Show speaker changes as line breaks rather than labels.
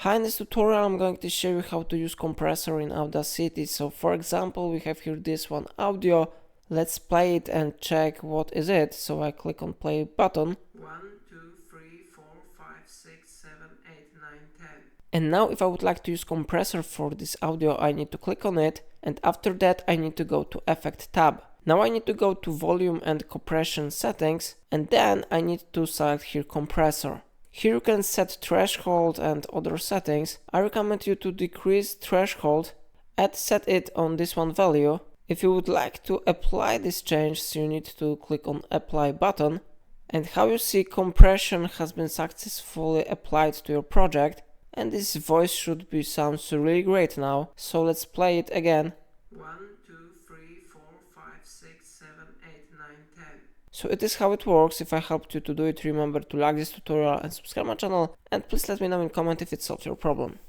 Hi, in this tutorial I'm going to show you how to use compressor in Audacity. So for example, we have here this one audio. Let's play it and check what is it. So I click on play button. 1, 2, 3, 4, 5, 6, 7, 8, 9, 10. And now if I would like to use compressor for this audio, I need to click on it. And after that I need to go to Effect tab. Now I need to go to volume and compression settings. And then I need to select here compressor. Here you can set threshold and other settings. I recommend you to decrease threshold and set it on this one value. If you would like to apply this change, so you need to click on apply button. And how you see, compression has been successfully applied to your project. And this voice should be sounds really great now. So let's play it again. 1, 2, 3, 4, 5, 6, 7, 8, 9, 10. So it is how it works. If I helped you to do it, remember to like this tutorial and subscribe my channel, and please let me know in comment if it solved your problem.